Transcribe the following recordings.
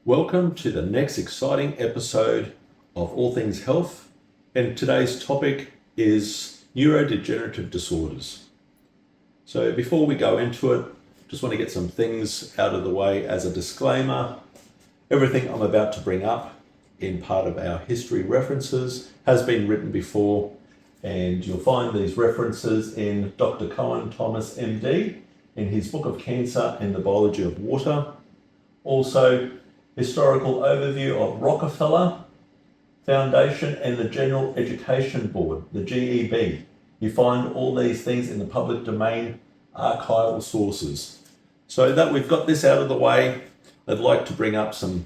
Welcome to the next exciting episode of All Things Health, and today's topic is neurodegenerative disorders. So before we go into it, just want to get some things out of the way as a disclaimer. Everything I'm about to bring up in part of our history references has been written before, and you'll find these references in Dr. Cohen Thomas MD in his book of Cancer and the Biology of Water. Also, historical overview of Rockefeller Foundation and the General Education Board, the GEB. You find all these things in the public domain archival sources. So that we've got this out of the way, I'd like to bring up some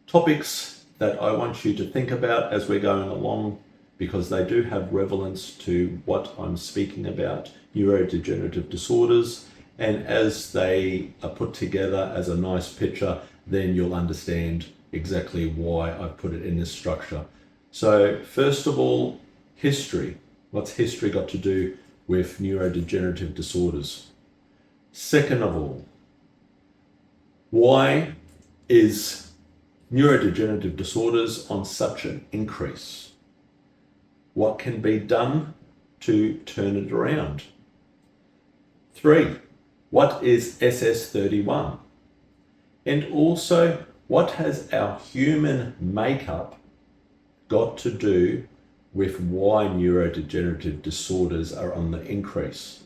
topics that I want you to think about as we're going along, because they do have relevance to what I'm speaking about, neurodegenerative disorders, and as they are put together as a nice picture, then you'll understand exactly why I've put it in this structure. So first of all, history. What's history got to do with neurodegenerative disorders? Second of all, why is neurodegenerative disorders on such an increase? What can be done to turn it around? 3, what is SS31? And also, what has our human makeup got to do with why neurodegenerative disorders are on the increase?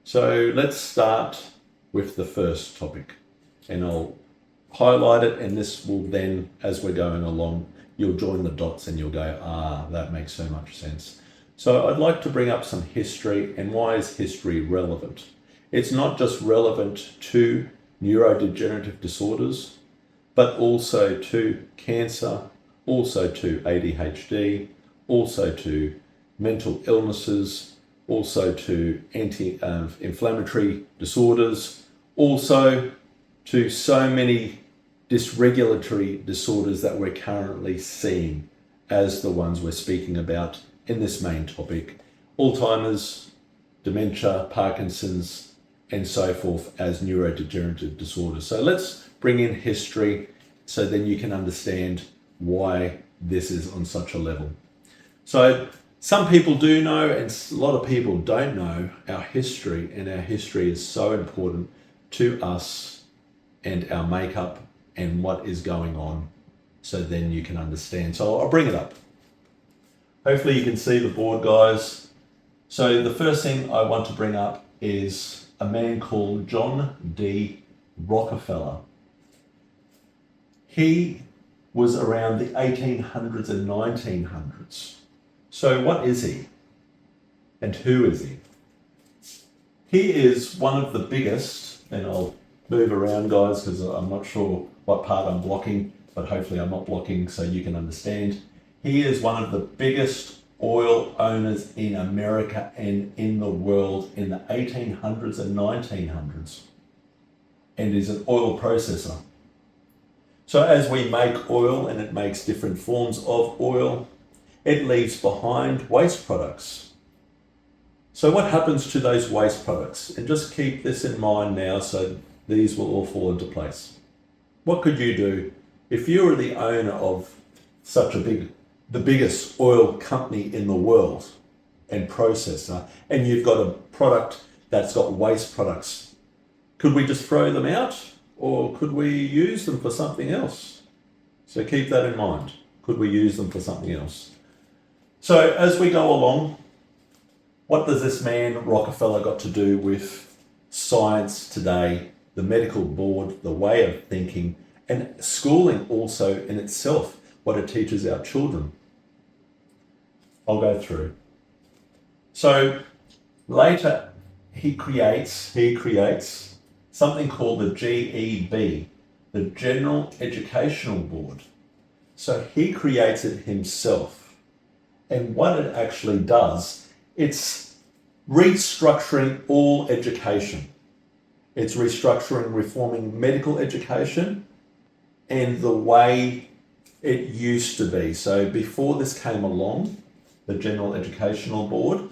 So let's start with the first topic, and I'll highlight it, and this will then, as we're going along, you'll join the dots and you'll go, that makes so much sense. So I'd like to bring up some history, and why is history relevant? It's not just relevant to neurodegenerative disorders, but also to cancer, also to ADHD, also to mental illnesses, also to anti-inflammatory disorders, also to so many dysregulatory disorders that we're currently seeing as the ones we're speaking about in this main topic: Alzheimer's, dementia, Parkinson's, and so forth as neurodegenerative disorders. So let's bring in history so then you can understand why this is on such a level. So some people do know, and a lot of people don't know our history, and our history is so important to us and our makeup and what is going on, so then you can understand. So I'll bring it up. Hopefully you can see the board, guys. So the first thing I want to bring up is a man called John D. Rockefeller. He was around the 1800s and 1900s. So what is he? And who is he? He is one of the biggest, and I'll move around, guys, because I'm not sure what part I'm blocking, but hopefully I'm not blocking so you can understand. He is one of the biggest oil owners in America and in the world in the 1800s and 1900s, and is an oil processor. So as we make oil, and it makes different forms of oil, it leaves behind waste products. So what happens to those waste products? And just keep this in mind now, so these will all fall into place. What could you do if you were the owner of such the biggest oil company in the world and processor, and you've got a product that's got waste products? Could we just throw them out, or could we use them for something else? So keep that in mind. Could we use them for something else? So as we go along, what does this man Rockefeller got to do with science today, the medical board, the way of thinking, and schooling also in itself, what it teaches our children? I'll go through. So later he creates something called the GEB, the General Educational Board. So he creates it himself. And what it actually does, it's restructuring all education. It's restructuring, reforming medical education and the way it used to be. So before this came along, the General Educational Board,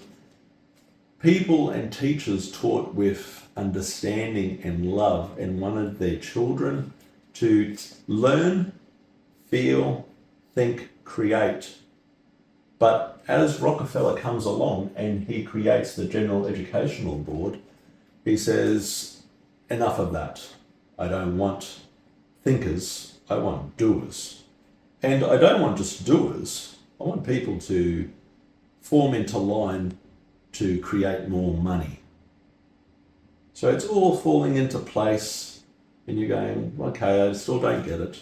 people and teachers taught with understanding and love and wanted their children to learn, feel, think, create. But as Rockefeller comes along and he creates the General Educational Board, he says, enough of that. I don't want thinkers, I want doers. And I don't want just doers, I want people to form into line to create more money. So it's all falling into place and you're going, okay, I still don't get it.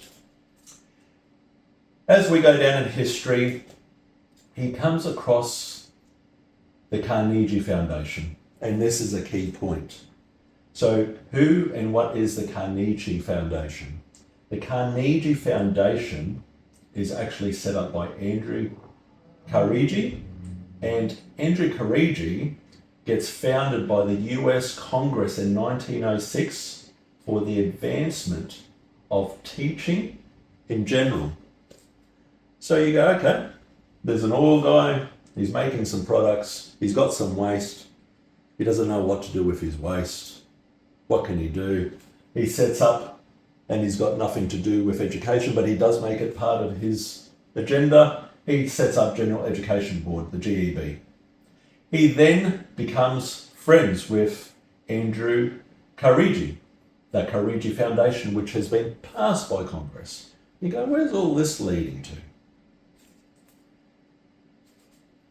As we go down in history, he comes across the Carnegie Foundation, and this is a key point. So who and what is the Carnegie Foundation? The Carnegie Foundation is actually set up by Andrew Carnegie, and Andrew Carnegie gets founded by the US Congress in 1906 for the advancement of teaching in general. So you go, okay, there's an oil guy, he's making some products, he's got some waste, he doesn't know what to do with his waste. What can he do? He sets up, and he's got nothing to do with education, but he does make it part of his agenda. He sets up General Education Board, the GEB. He then becomes friends with Andrew Carnegie, the Carnegie Foundation, which has been passed by Congress. You go, where's all this leading to?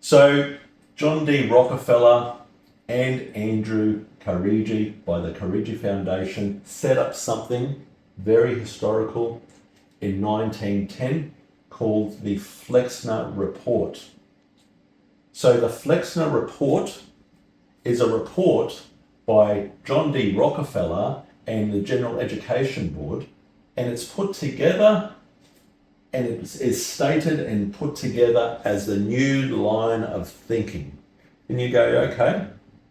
So John D. Rockefeller and Andrew Carnegie, by the Carnegie Foundation, set up something very historical in 1910 called the Flexner Report. So the Flexner Report is a report by John D. Rockefeller and the General Education Board, and it's put together and it is stated and put together as the new line of thinking. And you go, okay,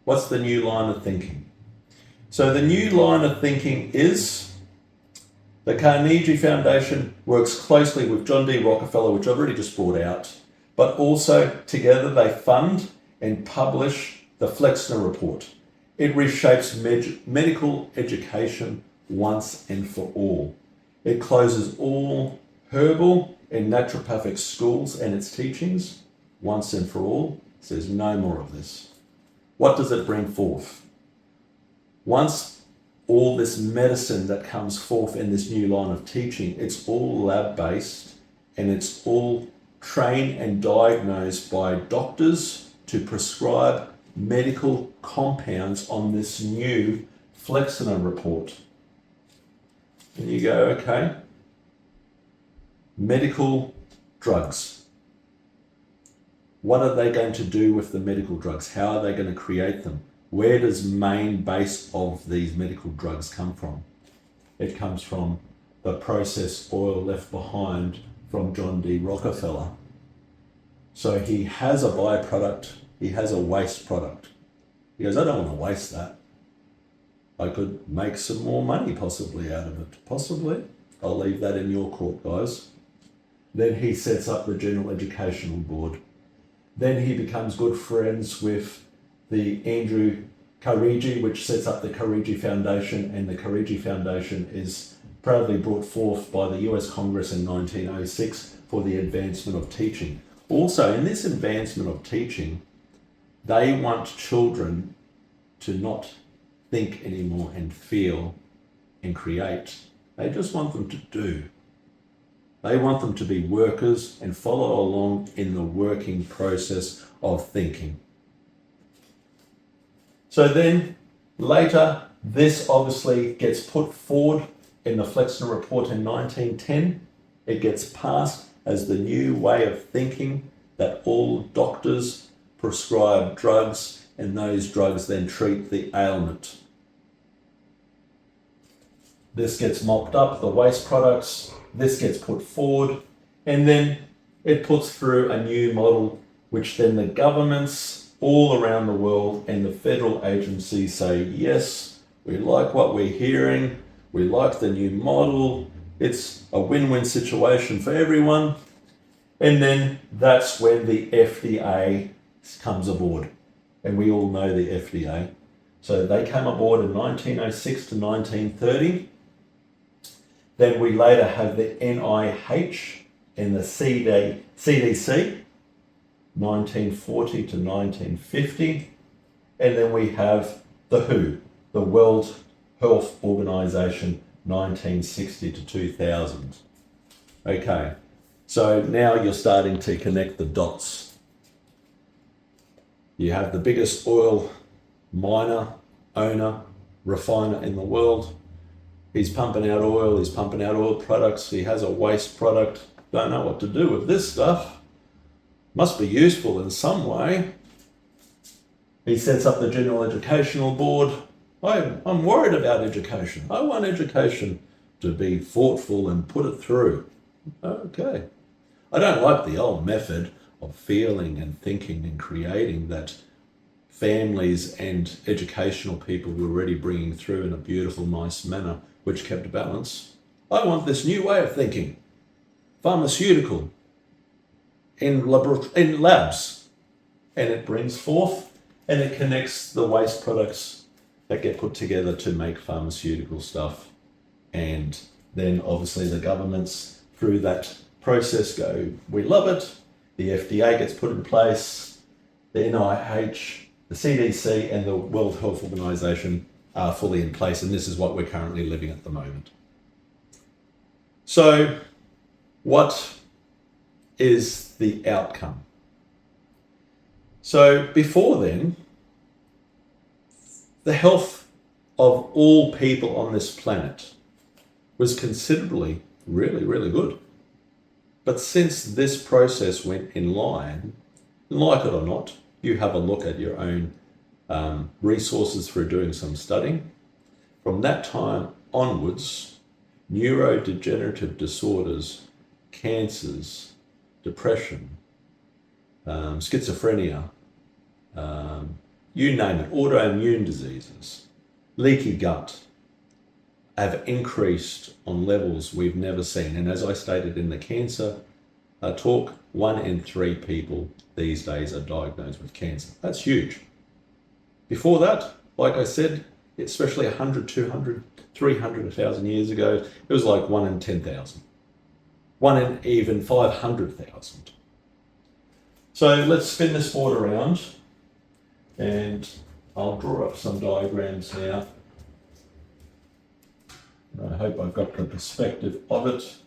what's the new line of thinking? So the new line of thinking is the Carnegie Foundation works closely with John D. Rockefeller, which I've already just brought out, but also together they fund and publish the Flexner Report. It reshapes medical education once and for all. It closes all herbal and naturopathic schools and its teachings once and for all. It says no more of this. What does it bring forth? Once all this medicine that comes forth in this new line of teaching, it's all lab-based and it's all trained and diagnosed by doctors to prescribe medical compounds on this new Flexner Report. And you go, okay, medical drugs. What are they going to do with the medical drugs? How are they going to create them? Where does main base of these medical drugs come from? It comes from the processed oil left behind from John D. Rockefeller. So he has a byproduct, he has a waste product. He goes, I don't want to waste that. I could make some more money possibly out of it. Possibly. I'll leave that in your court, guys. Then he sets up the General Educational Board. Then he becomes good friends with the Andrew Carnegie, which sets up the Carnegie Foundation, and the Carnegie Foundation is proudly brought forth by the US Congress in 1906 for the advancement of teaching. Also, in this advancement of teaching, they want children to not think anymore and feel and create. They just want them to do. They want them to be workers and follow along in the working process of thinking. So then later, this obviously gets put forward in the Flexner Report in 1910. It gets passed as the new way of thinking that all doctors prescribe drugs and those drugs then treat the ailment. This gets mopped up, the waste products, this gets put forward, and then it puts through a new model which then the governments all around the world and the federal agencies say, yes, we like what we're hearing, we like the new model, it's a win-win situation for everyone. And then that's when the FDA comes aboard. And we all know the FDA. So they came aboard in 1906 to 1930. Then we later have the NIH and the CDC, 1940 to 1950. And then we have the WHO, the World Health Organization, 1960 to 2000. Okay, so now you're starting to connect the dots. You have the biggest oil miner, owner, refiner in the world. He's pumping out oil, he's pumping out oil products, he has a waste product. Don't know what to do with this stuff. Must be useful in some way. He sets up the General Educational Board. I'm worried about education. I want education to be thoughtful and put it through. Okay. I don't like the old method of feeling and thinking and creating that families and educational people were already bringing through in a beautiful, nice manner, which kept balance. I want this new way of thinking. Pharmaceutical, in labs, and it brings forth and it connects the waste products that get put together to make pharmaceutical stuff. And then obviously the governments through that process go, we love it. The FDA gets put in place, the NIH, the CDC and the World Health Organization are fully in place, and this is what we're currently living at the moment. So what is the outcome? So before then, the health of all people on this planet was considerably really, really good. But since this process went in line, like it or not, you have a look at your own resources through doing some studying. From that time onwards, neurodegenerative disorders, cancers, depression, schizophrenia, you name it, autoimmune diseases, leaky gut, have increased on levels we've never seen. And as I stated in the cancer talk, 1 in 3 people these days are diagnosed with cancer. That's huge. Before that, like I said, especially 100, 200, 300, 1,000 years ago, it was like 1 in 10,000. 1 in even 500,000. So let's spin this board around and I'll draw up some diagrams now. I hope I've got the perspective of it,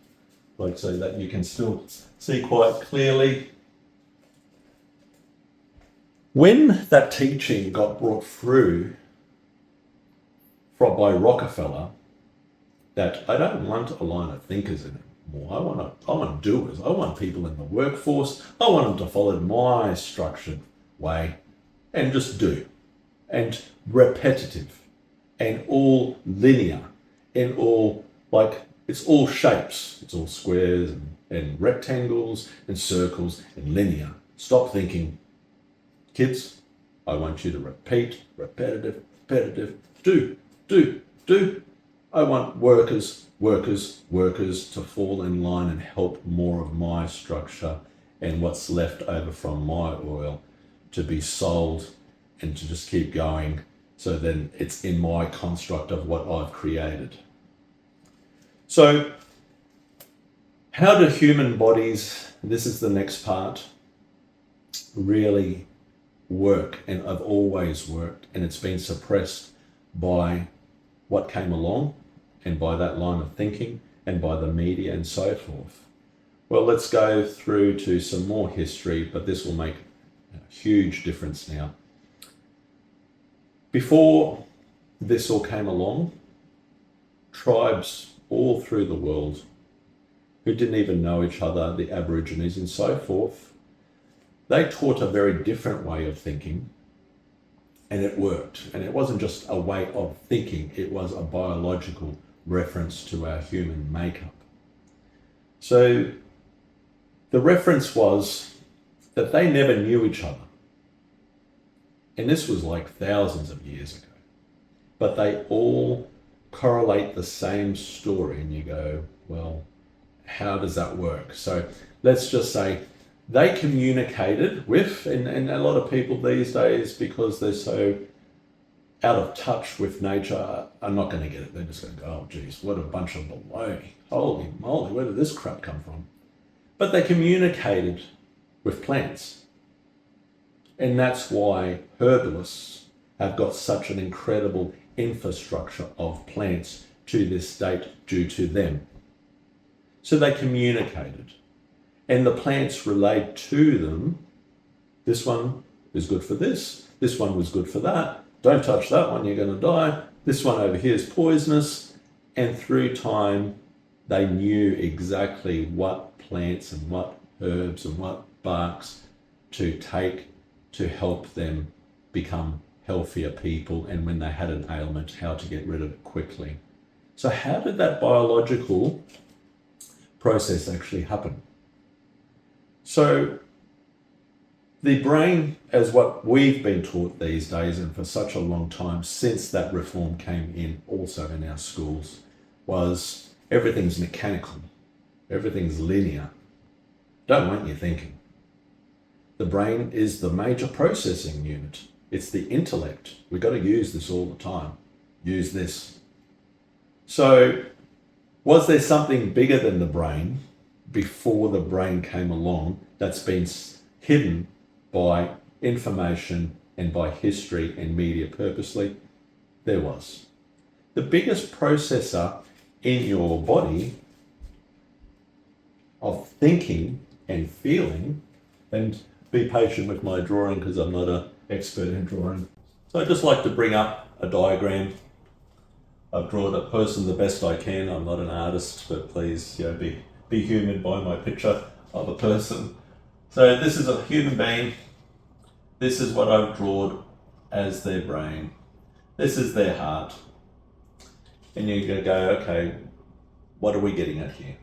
like so that you can still see quite clearly. When that teaching got brought through by Rockefeller, that I don't want a line of thinkers in it more. I want doers. I want people in the workforce. I want them to follow my structured way and just do. And repetitive and all linear and all like it's all shapes. It's all squares and rectangles and circles and linear. Stop thinking. Kids, I want you to repeat, repetitive, do. I want workers to fall in line and help more of my structure and what's left over from my oil to be sold and to just keep going. So then it's in my construct of what I've created. So how do human bodies, this is the next part, really work and have always worked, and it's been suppressed by what came along and by that line of thinking and by the media and so forth. Well, let's go through to some more history, but this will make a huge difference now. Before this all came along, tribes all through the world who didn't even know each other, the Aborigines and so forth, they taught a very different way of thinking, and it worked. And it wasn't just a way of thinking, it was a biological reference to our human makeup. So the reference was that they never knew each other. And this was like thousands of years ago. But they all correlate the same story, and you go, well, how does that work? So let's just say they communicated with, and a lot of people these days, because they're so out of touch with nature are not going to get it. They're just going to go, oh, geez, what a bunch of baloney. Holy moly, where did this crap come from? But they communicated with plants. And that's why herbalists have got such an incredible infrastructure of plants to this date due to them. So they communicated. And the plants relayed to them, this one is good for this one was good for that, don't touch that one, you're going to die, this one over here is poisonous. And through time, they knew exactly what plants and what herbs and what barks to take to help them become healthier people, and when they had an ailment, how to get rid of it quickly. So how did that biological process actually happen? So the brain, as what we've been taught these days and for such a long time since that reform came in also in our schools, was everything's mechanical, everything's linear. Don't want you thinking. The brain is the major processing unit. It's the intellect. We've got to use this all the time. Use this. So was there something bigger than the brain before the brain came along that's been hidden by information and by history and media purposely? There was. The biggest processor in your body of thinking and feeling, and be patient with my drawing because I'm not an expert in drawing. So I just like to bring up a diagram. I've drawn a person the best I can. I'm not an artist, but please, be humoured by my picture of a person. So this is a human being. This is what I've drawn as their brain. This is their heart. And you're going to go, okay, what are we getting at here?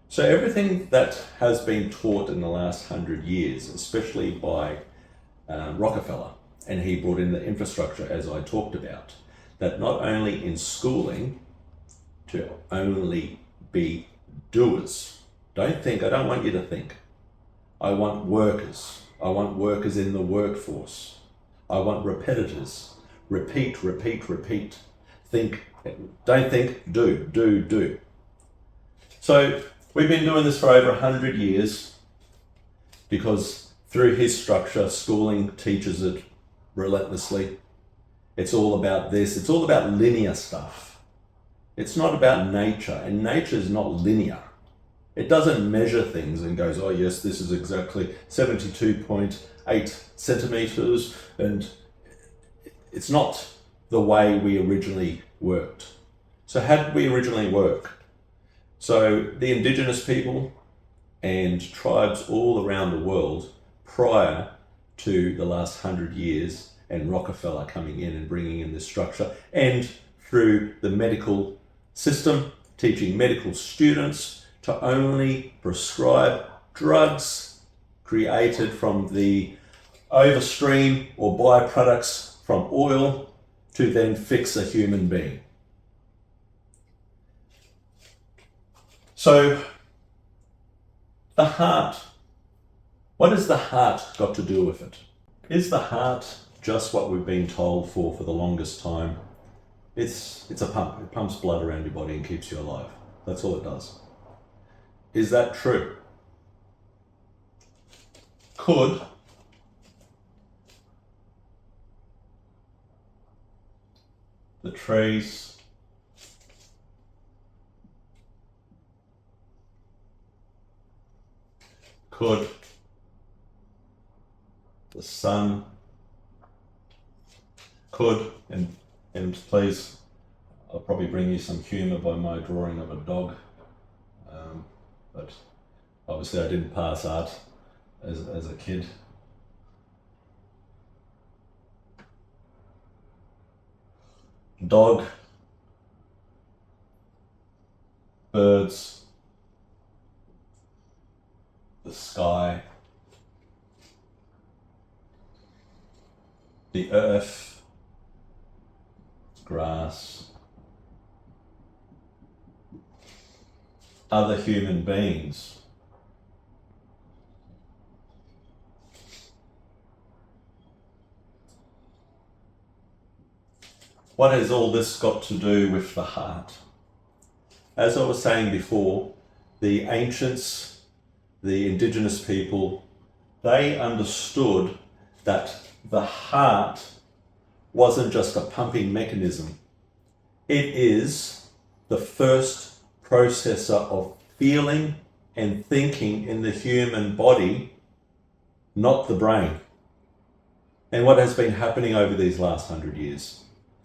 So everything that has been taught in the last 100 years, especially by Rockefeller, and he brought in the infrastructure as I talked about, that not only in schooling to only be doers. Don't think, I don't want you to think. I want workers. I want workers in the workforce. I want repetitors. Repeat, repeat, repeat. Think, don't think, do. So we've been doing this for over 100 years because through his structure, schooling teaches it relentlessly. It's all about this. It's all about linear stuff. It's not about nature, and nature is not linear. It doesn't measure things and goes, oh yes, this is exactly 72.8 centimeters, and it's not the way we originally worked. So how did we originally work? So the indigenous people and tribes all around the world prior to the last 100 years and Rockefeller coming in and bringing in this structure, and through the medical system, teaching medical students to only prescribe drugs created from the overstream or byproducts from oil to then fix a human being. So the heart, what has the heart got to do with it? Is the heart just what we've been told for the longest time? It's a pump. It pumps blood around your body and keeps you alive. That's all it does. Is that true? Could the trees could the sun could, and please, I'll probably bring you some humour by my drawing of a dog, but obviously I didn't pass art as a kid. Dog, birds, the sky, the earth, grass, other human beings, what has all this got to do with the heart? As I was saying before, the ancients, the indigenous people, they understood that the heart wasn't just a pumping mechanism. It is the first processor of feeling and thinking in the human body, not the brain. And what has been happening over these last 100 years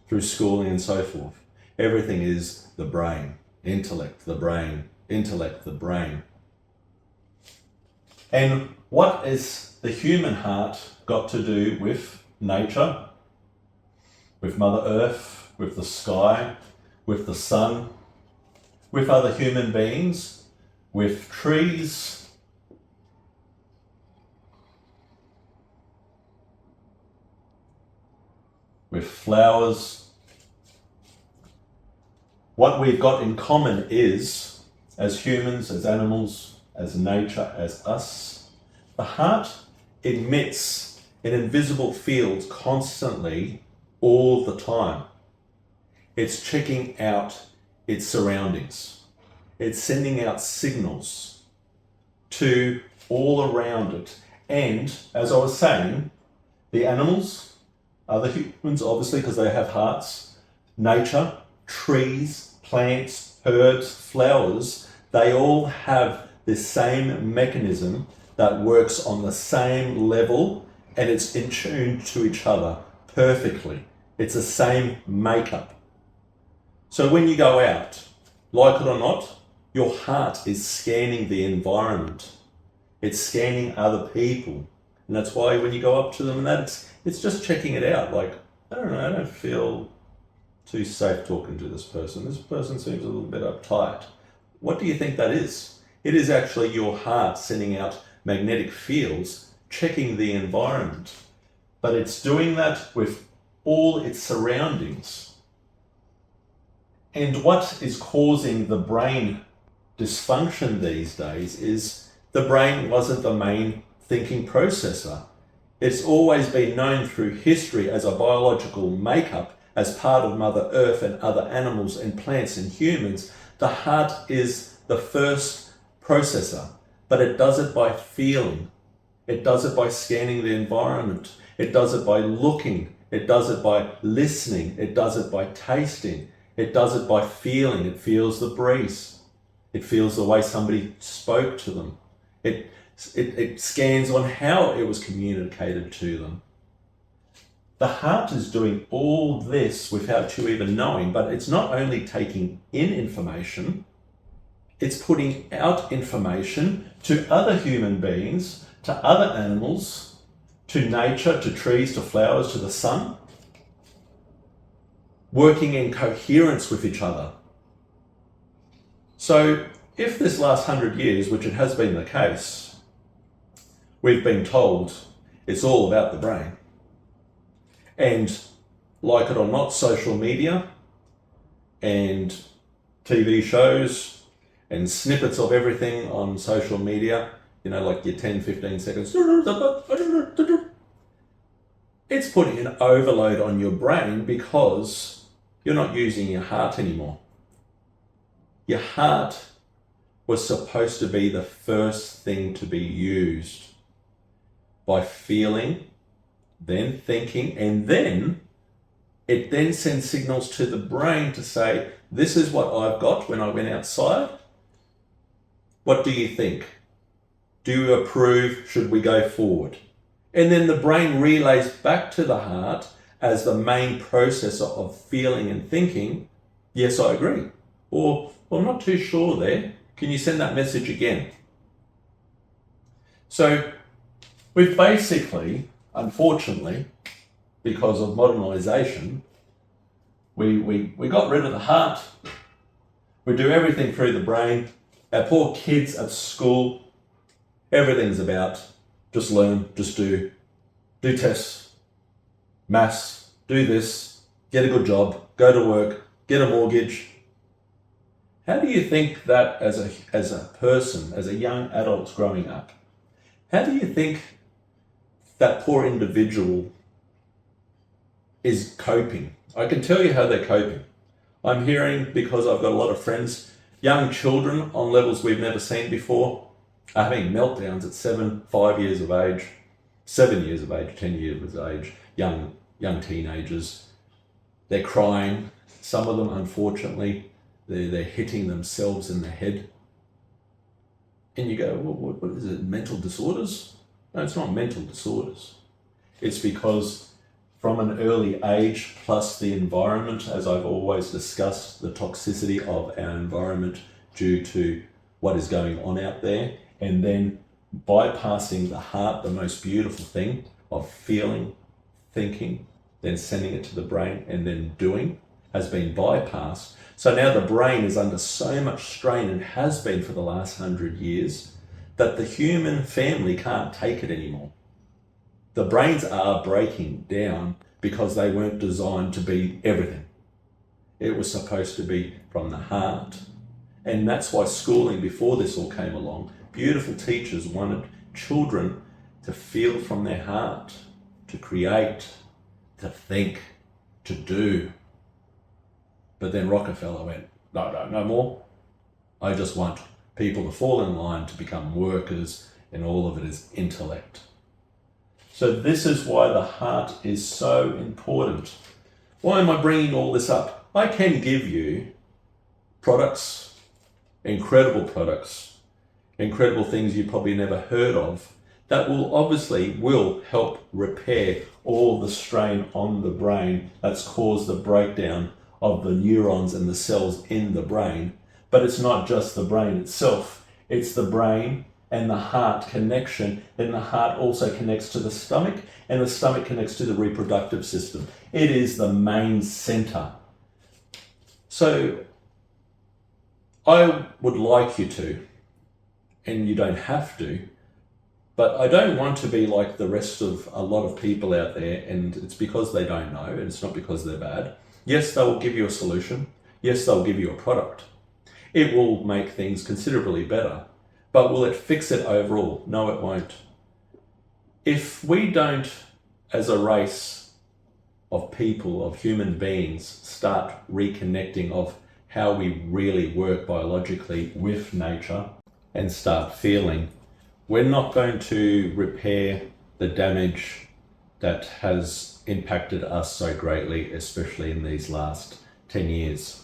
through schooling and so forth, everything is the brain, intellect, the brain, intellect, the brain. And what is the human heart got to do with nature, with Mother Earth, with the sky, with the sun, with other human beings, with trees? With flowers? What we've got in common is, as humans, as animals, as nature, as us, the heart emits an invisible field constantly, all the time. It's checking out its surroundings. It's sending out signals to all around it. And as I was saying, the animals, other humans, obviously, because they have hearts, nature, trees, plants, herbs, flowers, they all have this same mechanism that works on the same level, and it's in tune to each other perfectly. It's the same makeup. So when you go out, like it or not, your heart is scanning the environment. It's scanning other people. And that's why when you go up to them and that, it's just checking it out. Like, I don't know, I don't feel too safe talking to this person. This person seems a little bit uptight. What do you think that is? It is actually your heart sending out magnetic fields, checking the environment. But it's doing that with all its surroundings. And what is causing the brain dysfunction these days is the brain wasn't the main thinking processor. It's always been known through history as a biological makeup, as part of Mother Earth and other animals and plants and humans. The heart is the first processor, but it does it by feeling. It does it by scanning the environment. It does it by looking. It does it by listening. It does it by tasting. It does it by feeling. It feels the breeze. It feels the way somebody spoke to them. It scans on how it was communicated to them. The heart is doing all this without you even knowing, but it's not only taking in information, it's putting out information to other human beings, to other animals, to nature, to trees, to flowers, to the sun, working in coherence with each other. So if this last 100 years, which it has been the case, we've been told it's all about the brain, and like it or not, social media and TV shows and snippets of everything on social media, you know, like your 10, 15 seconds, it's putting an overload on your brain because you're not using your heart anymore. Your heart was supposed to be the first thing to be used by feeling, then thinking, and then it then sends signals to the brain to say, this is what I've got when I went outside. What do you think? Do you approve? Should we go forward? And then the brain relays back to the heart as the main processor of feeling and thinking, yes, I agree. Or, well, I'm not too sure there. Can you send that message again? So we've basically, unfortunately, because of modernization, we got rid of the heart. We do everything through the brain. Our poor kids at school, everything's about just learn, just do tests, maths, do this, get a good job, go to work, get a mortgage. How do you think that as a person, as a young adult growing up, how do you think that poor individual is coping? I can tell you how they're coping. I'm hearing, because I've got a lot of friends, young children on levels we've never seen before are having meltdowns at 5 years of age, 7 years of age, 10 years of age, young teenagers. They're crying. Some of them, unfortunately, they're hitting themselves in the head. And you go, well, what is it, mental disorders? No, it's not mental disorders. It's because from an early age, plus the environment, as I've always discussed, the toxicity of our environment due to what is going on out there, and then bypassing the heart, the most beautiful thing of feeling, thinking, then sending it to the brain, and then doing, has been bypassed. So now the brain is under so much strain, and has been for the last 100 years, that the human family can't take it anymore. The brains are breaking down because they weren't designed to be everything. It was supposed to be from the heart. And that's why schooling, before this all came along, beautiful teachers wanted children to feel from their heart, to create, to think, to do. But then Rockefeller went, no more. I just want people to fall in line to become workers, and all of it is intellect. So this is why the heart is so important. Why am I bringing all this up? I can give you products, incredible things you probably never heard of, that will help repair all the strain on the brain that's caused the breakdown of the neurons and the cells in the brain. But it's not just the brain itself, it's the brain and the heart connection. Then the heart also connects to the stomach, and the stomach connects to the reproductive system. It is the main center. So I would like you to, and you don't have to, but I don't want to be like the rest of a lot of people out there, and it's because they don't know, and it's not because they're bad. Yes, they will give you a solution. Yes, they'll give you a product. It will make things considerably better. But will it fix it overall? No, it won't. If we don't, as a race of people, of human beings, start reconnecting of how we really work biologically with nature and start feeling, we're not going to repair the damage that has impacted us so greatly, especially in these last 10 years.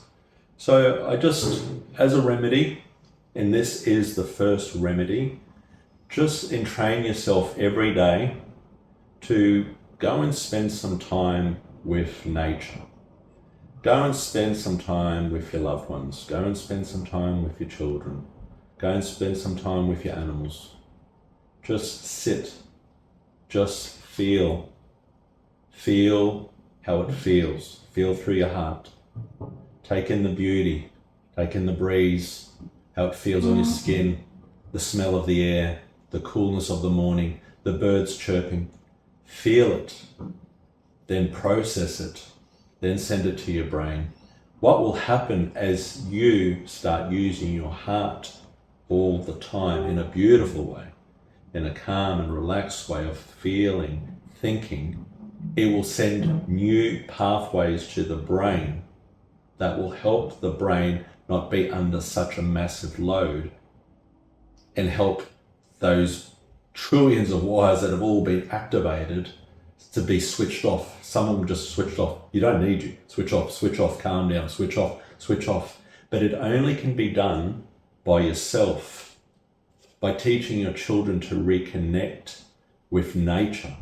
So I just, as a remedy, and this is the first remedy, just entrain yourself every day to go and spend some time with nature. Go and spend some time with your loved ones. Go and spend some time with your children. Go and spend some time with your animals. Just sit. Just feel. Feel how it feels. Feel through your heart. Take in the beauty. Take in the breeze. How it feels on your skin, the smell of the air, the coolness of the morning, the birds chirping. Feel it, then process it, then send it to your brain. What will happen as you start using your heart all the time in a beautiful way, in a calm and relaxed way of feeling, thinking, it will send new pathways to the brain that will help the brain not be under such a massive load, and help those trillions of wires that have all been activated to be switched off. Some of them just switched off. You don't need you. Switch off, calm down, switch off. But it only can be done by yourself, by teaching your children to reconnect with nature.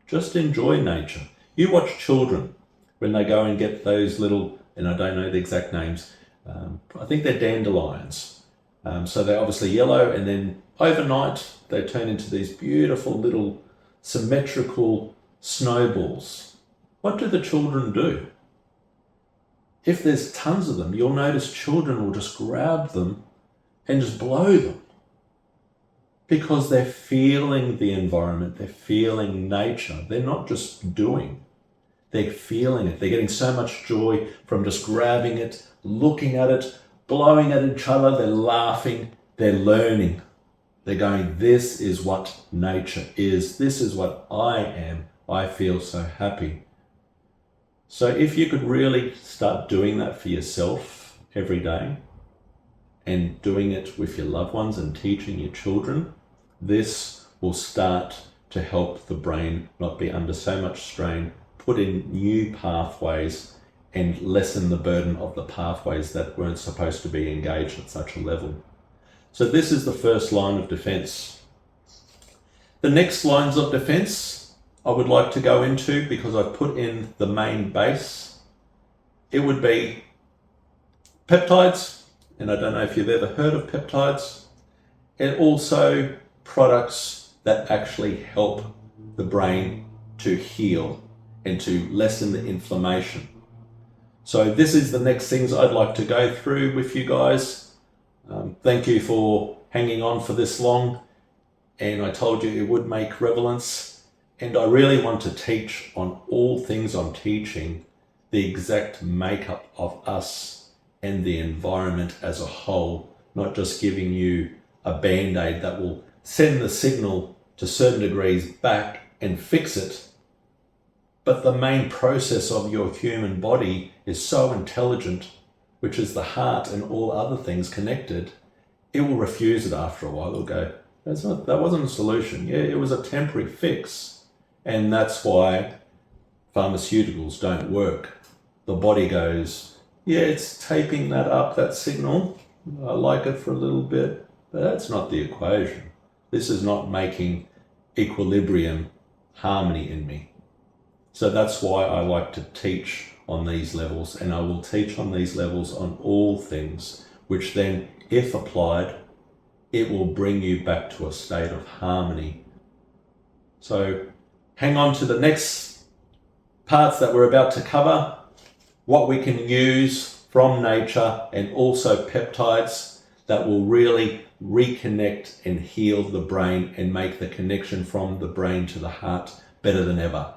Just enjoy nature. You watch children when they go and get those little, and I don't know the exact names, I think they're dandelions. So they're obviously yellow, and then overnight they turn into these beautiful little symmetrical snowballs. What do the children do? If there's tons of them, you'll notice children will just grab them and just blow them, because they're feeling the environment, they're feeling nature. They're not just doing, they're feeling it. They're getting so much joy from just grabbing it, looking at it, blowing at each other. They're laughing, they're learning. They're going, this is what nature is. This is what I am. I feel so happy. So if you could really start doing that for yourself every day and doing it with your loved ones and teaching your children, this will start to help the brain not be under so much strain, put in new pathways and lessen the burden of the pathways that weren't supposed to be engaged at such a level. So this is the first line of defense. The next lines of defense I would like to go into, because I've put in the main base, it would be peptides, and I don't know if you've ever heard of peptides, and also products that actually help the brain to heal and to lessen the inflammation. So this is the next things I'd like to go through with you guys. Thank you for hanging on for this long, and I told you it would make relevance. And I really want to teach on all things I'm teaching, the exact makeup of us and the environment as a whole, not just giving you a band-aid that will send the signal to certain degrees back and fix it. But the main process of your human body is so intelligent, which is the heart and all other things connected, it will refuse it after a while. It'll go, that wasn't a solution. Yeah, it was a temporary fix. And that's why pharmaceuticals don't work. The body goes, yeah, it's taping that up, that signal. I like it for a little bit, but that's not the equation. This is not making equilibrium, harmony in me. So that's why I like to teach on these levels, and I will teach on these levels on all things, which then, if applied, it will bring you back to a state of harmony. So hang on to the next parts that we're about to cover, what we can use from nature, and also peptides that will really reconnect and heal the brain and make the connection from the brain to the heart better than ever.